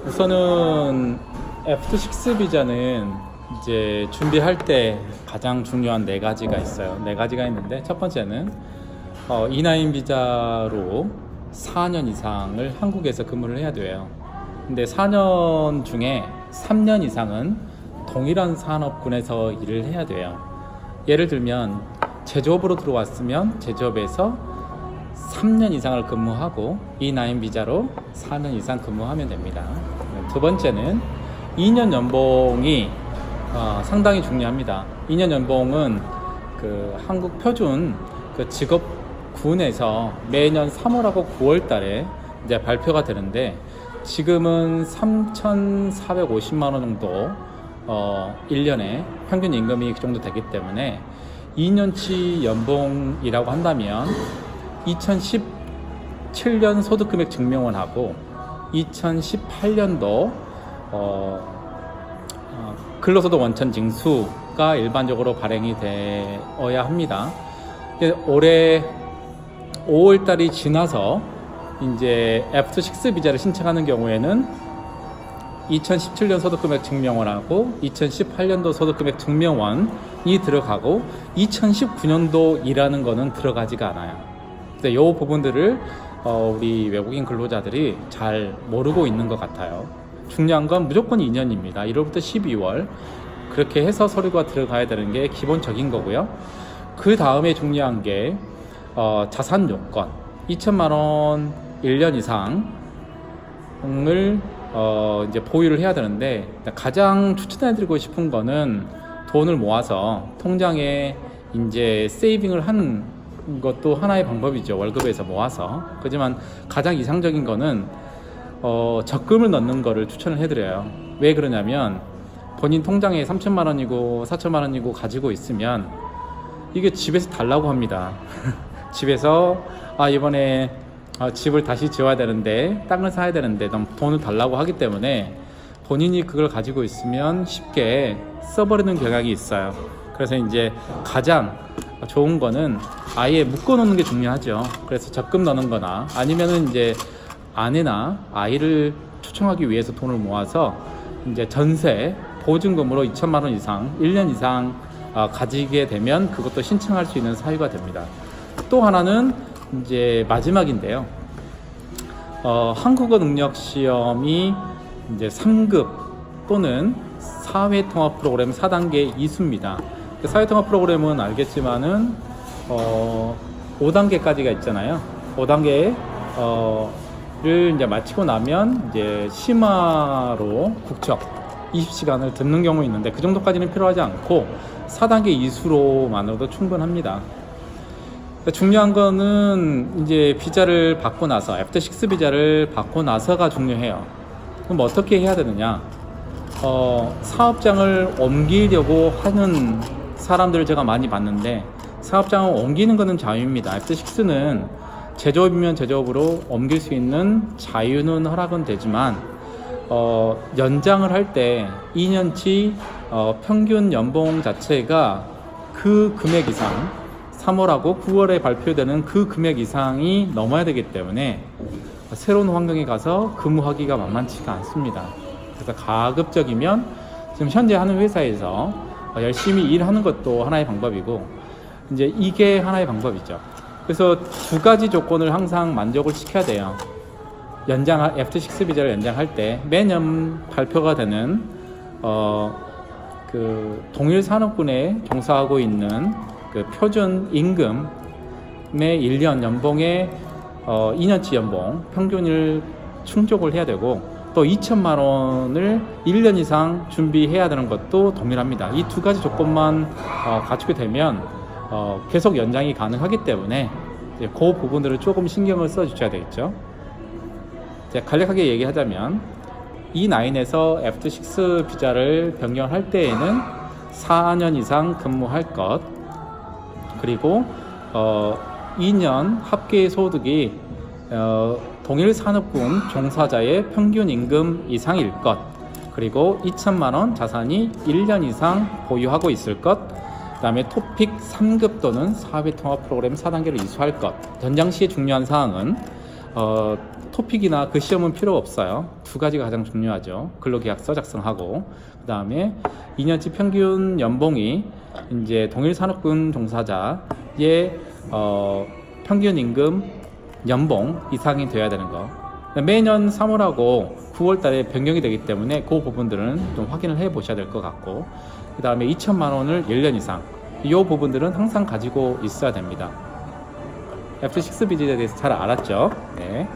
우선은 F6 비자는 이제 준비할 때 가장 중요한 네 가지가 있어요. 네 가지가 있는데, 첫 번째는 E9 비자로 4년 이상을 한국에서 근무를 해야 돼요. 근데 4년 중에 3년 이상은 동일한 산업군에서 일을 해야 돼요. 예를 들면 제조업으로 들어왔으면 제조업에서 3년 이상을 근무하고 E9 비자로 4년 이상 근무하면 됩니다. 두 번째는 2년 연봉이 상당히 중요합니다. 2년 연봉은 그 한국 표준 그 직업군에서 매년 3월하고 9월 달에 이제 발표가 되는데, 지금은 3,450만 원 정도 1년에 평균 임금이 그 정도 되기 때문에 2년치 연봉이라고 한다면 2017년 소득금액 증명원하고 2018년도 근로소득 원천 징수가 일반적으로 발행이 되어야 합니다. 올해 5월달이 지나서 이제 F6 비자를 신청하는 경우에는 2017년 소득금액 증명원하고 2018년도 소득금액 증명원이 들어가고 2019년도 일하는 거는 들어가지가 않아요. 이 부분들을 우리 외국인 근로자들이 잘 모르고 있는 것 같아요. 중요한 건 무조건 2년입니다. 1월부터 12월 그렇게 해서 서류가 들어가야 되는 게 기본적인 거고요. 그 다음에 중요한 게 자산 요건 2천만 원 1년 이상을 이제 보유를 해야 되는데, 가장 추천해드리고 싶은 거는 돈을 모아서 통장에 이제 세이빙을 하는 것도 하나의 방법이죠. 월급에서 모아서. 하지만 가장 이상적인 거는 적금을 넣는 거를 추천을 해드려요. 왜 그러냐면 본인 통장에 3천만 원이고 4천만 원이고 가지고 있으면 이게 집에서 달라고 합니다. 집에서 이번에 집을 다시 지어야 되는데, 땅을 사야 되는데 돈을 달라고 하기 때문에 본인이 그걸 가지고 있으면 쉽게 써버리는 경향이 있어요. 그래서 이제 가장 좋은 거는 아예 묶어 놓는 게 중요하죠. 그래서 적금 넣는 거나 아니면은 이제 아내나 아이를 초청하기 위해서 돈을 모아서 이제 전세 보증금으로 2천만 원 이상 1년 이상 가지게 되면 그것도 신청할 수 있는 사유가 됩니다. 또 하나는 이제 마지막인데요. 한국어 능력 시험이 이제 3급 또는 사회통합 프로그램 4단계 이수입니다. 사회통합 프로그램은 알겠지만은 5단계까지가 있잖아요. 5단계를 이제 마치고 나면 이제 심화로 국적 20시간을 듣는 경우 있는데, 그 정도까지는 필요하지 않고 4단계 이수로만으로도 충분합니다. 중요한 거는 이제 비자를 받고 나서, F6 비자를 받고 나서가 중요해요. 그럼 어떻게 해야 되느냐? 사업장을 옮기려고 하는 사람들을 제가 많이 봤는데, 사업장을 옮기는 거는 자유입니다. F6는 제조업이면 제조업으로 옮길 수 있는 자유는 허락은 되지만, 연장을 할 때 2년치 평균 연봉 자체가 그 금액 이상, 3월하고 9월에 발표되는 그 금액 이상이 넘어야 되기 때문에 새로운 환경에 가서 근무하기가 만만치가 않습니다. 그래서 가급적이면 지금 현재 하는 회사에서 열심히 일하는 것도 하나의 방법이고, 이제 이게 하나의 방법이죠. 그래서 두 가지 조건을 항상 만족을 시켜야 돼요. F6 비자를 연장할 때 매년 발표가 되는 그 동일 산업군에 종사하고 있는 그 표준 임금의 1년 연봉의 2년치 연봉 평균을 충족을 해야 되고, 또 2천만 원을 1년 이상 준비해야 되는 것도 동일합니다. 이 두 가지 조건만 갖추게 되면 계속 연장이 가능하기 때문에 이제 그 부분들을 조금 신경을 써 주셔야 되겠죠. 제가 간략하게 얘기하자면 E9에서 F6 비자를 변경할 때에는 4년 이상 근무할 것, 그리고 2년 합계 소득이 동일 산업군 종사자의 평균 임금 이상일 것, 그리고 2천만 원 자산이 1년 이상 보유하고 있을 것, 그 다음에 토픽 3급 또는 사회통합 프로그램 4단계를 이수할 것. 전장 시의 중요한 사항은 토픽이나 그 시험은 필요 없어요. 두 가지가 가장 중요하죠. 근로계약서 작성하고, 그 다음에 2년치 평균 연봉이 이제 동일 산업군 종사자의 평균 임금 연봉 이상이 돼야 되는 거. 매년 3월하고 9월 달에 변경이 되기 때문에 그 부분들은 좀 확인을 해 보셔야 될 것 같고, 그 다음에 2천만 원을 1년 이상, 이 부분들은 항상 가지고 있어야 됩니다. F6 비즈에 대해서 잘 알았죠? 네.